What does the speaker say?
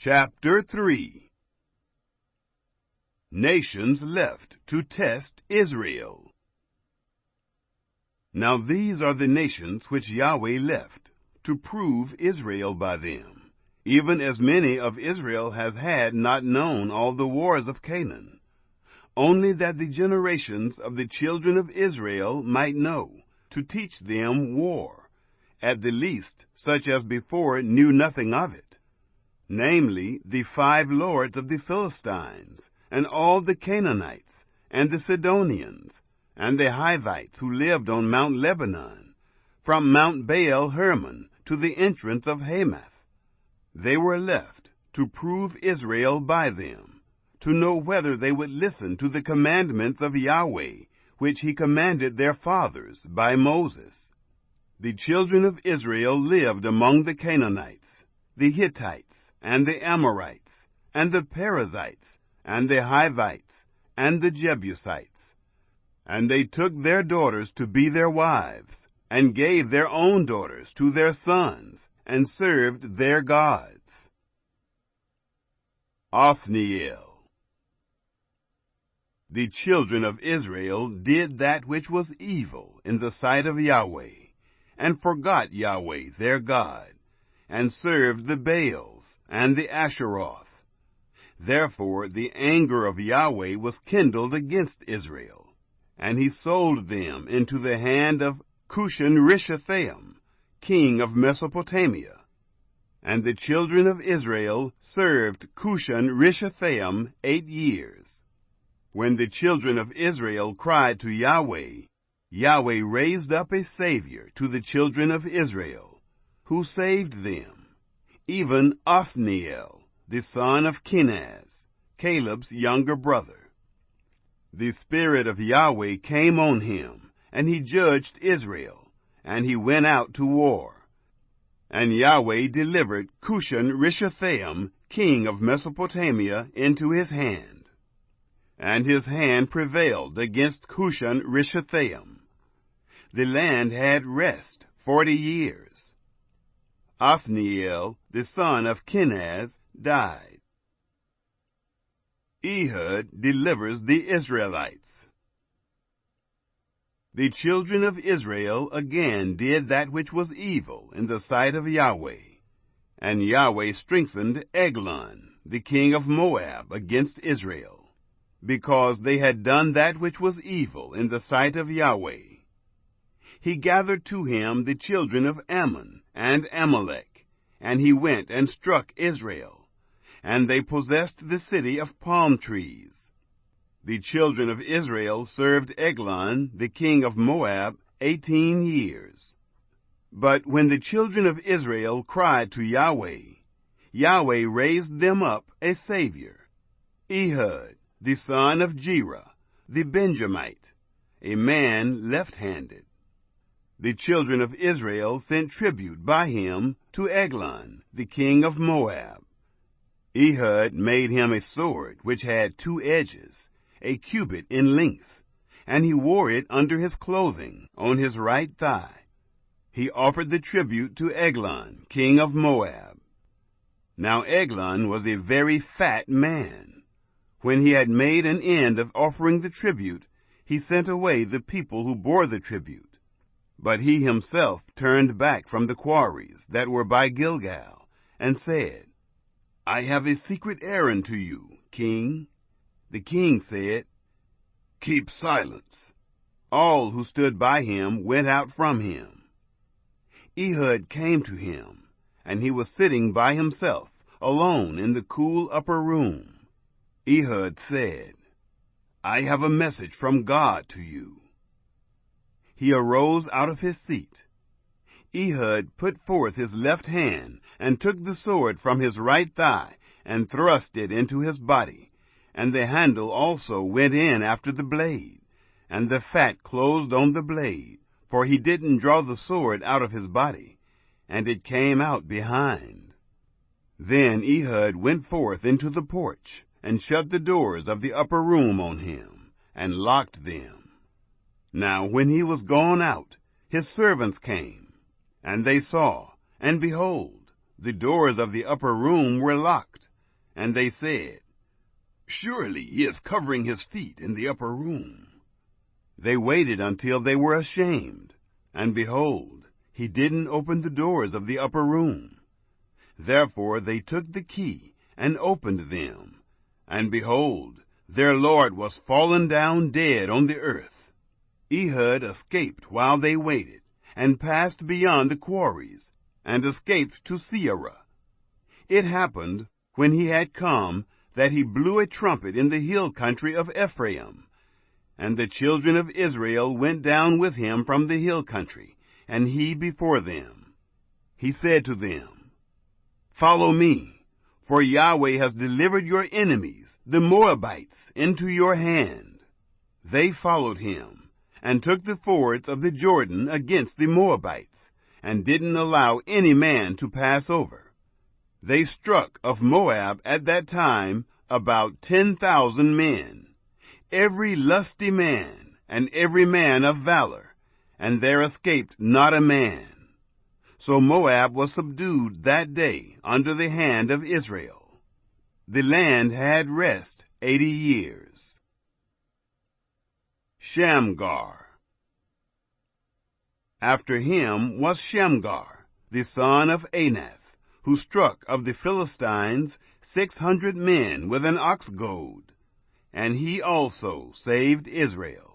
Chapter 3. Nations left to test Israel. Now these are the nations which Yahweh left, to prove Israel by them, even as many of Israel has had not known all the wars of Canaan, only that the generations of the children of Israel might know, to teach them war, at the least such as before knew nothing of it, namely the 5 lords of the Philistines, and all the Canaanites, and the Sidonians, and the Hivites who lived on Mount Lebanon, from Mount Baal Hermon to the entrance of Hamath. They were left to prove Israel by them, to know whether they would listen to the commandments of Yahweh, which he commanded their fathers by Moses. The children of Israel lived among the Canaanites, the Hittites, and the Amorites, and the Perizzites, and the Hivites, and the Jebusites. And they took their daughters to be their wives, and gave their own daughters to their sons, and served their gods. Othniel. The children of Israel did that which was evil in the sight of Yahweh, and forgot Yahweh their God, and served the Baals and the Asheroth. Therefore the anger of Yahweh was kindled against Israel, and he sold them into the hand of Cushan-Rishathaim, king of Mesopotamia. And the children of Israel served Cushan-Rishathaim 8 years. When the children of Israel cried to Yahweh, Yahweh raised up a Savior to the children of Israel, who saved them, even Othniel, the son of Kenaz, Caleb's younger brother. The Spirit of Yahweh came on him, and he judged Israel, and he went out to war. And Yahweh delivered Cushan-Rishathaim, king of Mesopotamia, into his hand. And his hand prevailed against Cushan-Rishathaim. The land had rest 40 years. Othniel, the son of Kenaz, died. Ehud delivers the Israelites. The children of Israel again did that which was evil in the sight of Yahweh, and Yahweh strengthened Eglon, the king of Moab, against Israel, because they had done that which was evil in the sight of Yahweh. He gathered to him the children of Ammon and Amalek, and he went and struck Israel, and they possessed the city of palm trees. The children of Israel served Eglon, the king of Moab, 18 years. But when the children of Israel cried to Yahweh, Yahweh raised them up a Savior, Ehud, the son of Gera, the Benjamite, a man left-handed. The children of Israel sent tribute by him to Eglon, the king of Moab. Ehud made him a sword which had 2 edges, a cubit in length, and he wore it under his clothing on his right thigh. He offered the tribute to Eglon, king of Moab. Now Eglon was a very fat man. When he had made an end of offering the tribute, he sent away the people who bore the tribute. But he himself turned back from the quarries that were by Gilgal, and said, I have a secret errand to you, king. The king said, Keep silence. All who stood by him went out from him. Ehud came to him, and he was sitting by himself, alone in the cool upper room. Ehud said, I have a message from God to you. He arose out of his seat. Ehud put forth his left hand, and took the sword from his right thigh, and thrust it into his body, and the handle also went in after the blade, and the fat closed on the blade, for he didn't draw the sword out of his body, and it came out behind. Then Ehud went forth into the porch, and shut the doors of the upper room on him, and locked them. Now when he was gone out, his servants came, and they saw, and behold, the doors of the upper room were locked, And they said, "Surely he is covering his feet in the upper room." They waited until they were ashamed, and behold, he didn't open the doors of the upper room. Therefore they took the key and opened them, and behold, their lord was fallen down dead on the earth. Ehud escaped while they waited, and passed beyond the quarries, and escaped to Seirah. It happened, when he had come, that he blew a trumpet in the hill country of Ephraim. And the children of Israel went down with him from the hill country, and he before them. He said to them, "Follow me, for Yahweh has delivered your enemies, the Moabites, into your hand." They followed him, and took the fords of the Jordan against the Moabites, and didn't allow any man to pass over. They struck of Moab at that time about 10,000 men, every lusty man, and every man of valor, and there escaped not a man. So Moab was subdued that day under the hand of Israel. The land had rest 80 years. Shamgar. After him was Shamgar, the son of Anath, who struck of the Philistines 600 men with an ox goad. And he also saved Israel.